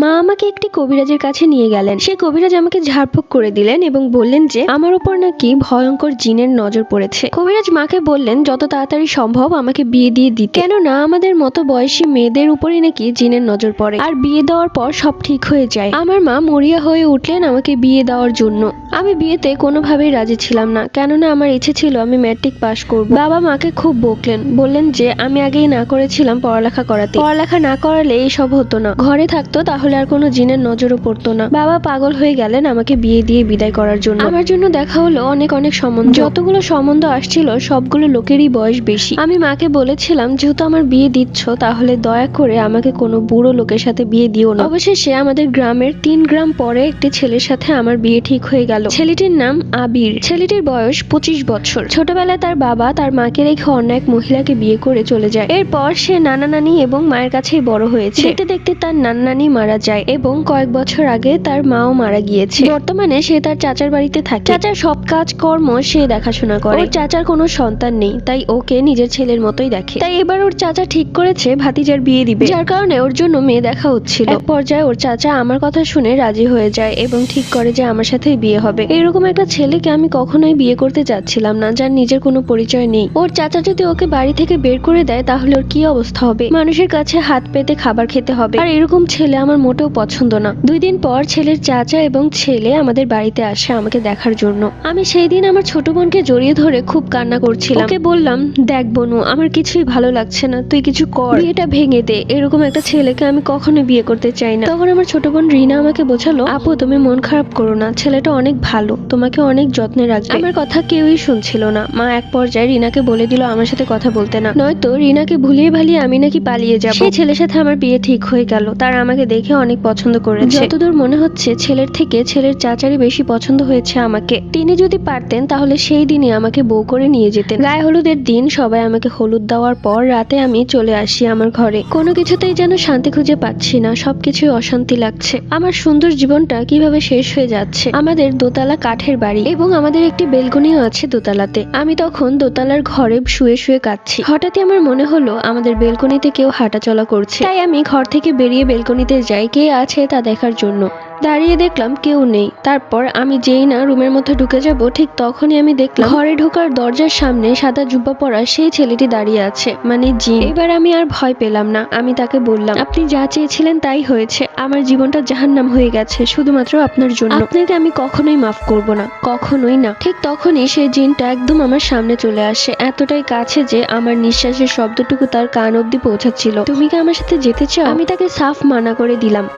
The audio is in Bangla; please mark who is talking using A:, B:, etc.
A: মা আমাকে একটি কবিরাজের কাছে নিয়ে গেলেন। সে কবিরাজ আমাকে ঝাড়ফুঁক করে দিলেন এবং বললেন যে আমার উপর নাকি ভয়ঙ্কর জিনের নজর পড়েছে। কবিরাজ মাকে বললেন যত তাড়াতাড়ি সম্ভব আমাকে বিয়ে দিয়ে দিতে, কেননা আমাদের মতো বয়সী মেয়েদের উপরই নাকি জিনের নজর পড়ে, আর বিয়ে দেওয়ার পর সব ঠিক হয়ে যায়। আমার মা মরিয়া হয়ে উঠলেন আমাকে বিয়ে দেওয়ার জন্য। আমি বিয়েতে কোনোভাবেই রাজি ছিলাম না, কেননা আমার ইচ্ছে ছিল আমি ম্যাট্রিক পাশ করব। বাবা মাকে খুব বকলেন, বললেন যে আমি আগেই না করেছিলাম পড়ালেখা করাতে, পড়ালেখা না করালে এইসব হতো না, ঘরে থাকতো তাহলে আর কোনো জিনের নজরও পড়তো না। বাবা পাগল হয়ে গেলেন আমাকে বিয়ে দিয়ে বিদায় করার জন্য। আমার জন্য দেখা হলো অনেক সম্বন্ধ, যতগুলো সম্বন্ধ আসছিল সবগুলো লোকেরই বয়স বেশি। আমি মাকে বলেছিলাম যেহেতু আমার বিয়ে দিচ্ছ তাহলে দয়া করে আমাকে কোনো বুড়ো লোকের সাথে বিয়ে দিও না। অবশেষে আমাদের গ্রামের 3 গ্রাম পরে একটি ছেলের সাথে আমার বিয়ে ঠিক হয়ে গেল। ছেলেটির নাম আবির। ছেলেটির বয়স 25 বছর। ছোটবেলায় তার বাবা তার মাকে রেখে অন্য এক মহিলাকে বিয়ে করে চলে যায়। এরপর সে নানা নানি এবং মায়ের কাছেই বড় হয়েছে। দেখতে দেখতে তার নানা নানি মারা যায় এবং কয়েক বছর আগে তার মাও মারা গিয়েছে। বর্তমানে সে তার চাচার বাড়িতে থাকে। চাচার সব কাজ কর্ম সে দেখাশোনা করে। ওর চাচার কোনো সন্তান নেই, তাই ওকে নিজের ছেলের মতোই দেখে। তাই এবার ওর চাচা ঠিক করেছে ভাতিজার বিয়ে দিবে, যার কারণে ওর জন্য মেয়ে দেখা হচ্ছিল। এক পর্যায়ে ওর চাচা আমার কথা শুনে রাজি হয়ে যায় এবং ঠিক করে যে আমার সাথেই বিয়ে হবে। এরকম একটা ছেলেকে আমি কখনোই বিয়ে করতে চাচ্ছিলাম না, যার নিজের কোনো পরিচয় নেই। ওর চাচা যদি ওকে বাড়ি থেকে বের করে দেয় তাহলে ওর কি অবস্থা হবে? মানুষের কাছে হাত পেতে খাবার খেতে হবে, আর এরকম ছেলে আমার মোটেও পছন্দ না। 2 দিন পর ছেলের চাচা এবং ছেলে আমাদের বাড়িতে আসে আমাকে দেখার জন্য। আমি সেই দিন আমার ছোট বোনকে জড়িয়ে ধরে খুব কান্না করছিলাম। ওকে বললাম, দেখ বোনু, আমার কিছুই ভালো লাগছে না, তুই কিছু কর, বিয়েটা ভেঙে দে। এরকম একটা ছেলেকে আমি কখনো বিয়ে করতে চাই না। তখন আমার ছোট বোন রিনা আমাকে বোঝালো, আপু তুমি মন খারাপ করো না, ছেলেটা অনেক ভালো, তোমাকে অনেক যত্নে রাখবে। আমার কথা কেউই শুনছিল না। মা এক পর্যায়ে রিনাকে বলে দিল আমার সাথে কথা বলতে না, নয়তো রিনাকে ভুলিয়ে ভালিয়ে আমি নাকি পালিয়ে যাব। সেই ছেলের সাথে আমার বিয়ে ঠিক হয়ে গেল। তার আমাকে দেখে অনেক পছন্দ করেছে। যতদূর মনে হচ্ছে ছেলের থেকে ছেলের চাচারই বেশি পছন্দ হয়েছে আমাকে। তিনি যদি পারতেন তাহলে সেই দিনই আমাকে বউ করে নিয়ে যেতেন। গায়ে হলুদের দিন সবাই আমাকে হলুদ দেওয়ার পর রাতে আমি চলে আসি আমার ঘরে। কোনো কিছুতেই যেন শান্তি খুঁজে পাচ্ছি না, সবকিছুই অশান্তি লাগছে। আমার সুন্দর জীবনটা কিভাবে শেষ হয়ে যাচ্ছে। আমাদের দোতলা কাঠের বাড়ি এবং আমাদের একটি বেলকনিও আছে দোতলাতে। আমি তখন দোতলার ঘরে শুয়ে শুয়ে কাঁদছি। হঠাৎই আমার মনে হলো আমাদের বেলকনিতে কেউ হাঁটাচলা করছে। তাই আমি ঘর থেকে বেরিয়ে বেলকনিতে যাই কে আছে তা দেখার জন্য। দাঁড়িয়ে দেখলাম কেউ নেই। তারপর আমি যেই না রুমের মধ্যে ঢুকে যাব ঠিক তখনই আমি দেখলাম ঘরে ঢোকার দরজার সামনে সাদা জুব্বা পরা সেই ছেলেটি দাঁড়িয়ে আছে, মানে জিন। এবার আমি আর ভয় পেলাম না। আমি তাকে বললাম, আপনি যা চেয়েছিলেন তাই হয়েছে। আমার জীবনটা জাহান্নাম হয়ে গেছে শুধুমাত্র আপনার জন্য। আপনাকে আমি কখনোই মাফ করব না, কখনোই না। ঠিক তখনই সেই জিনটা একদম আমার সামনে চলে আসে, এতটাই কাছে যে আমার নিঃশ্বাসের শব্দটুকু তার কান অব্দি পৌঁছাচ্ছিল। তুমি কি আমার সাথে যেতে চাও? আমি তাকে সাফ মানা করে দিলাম।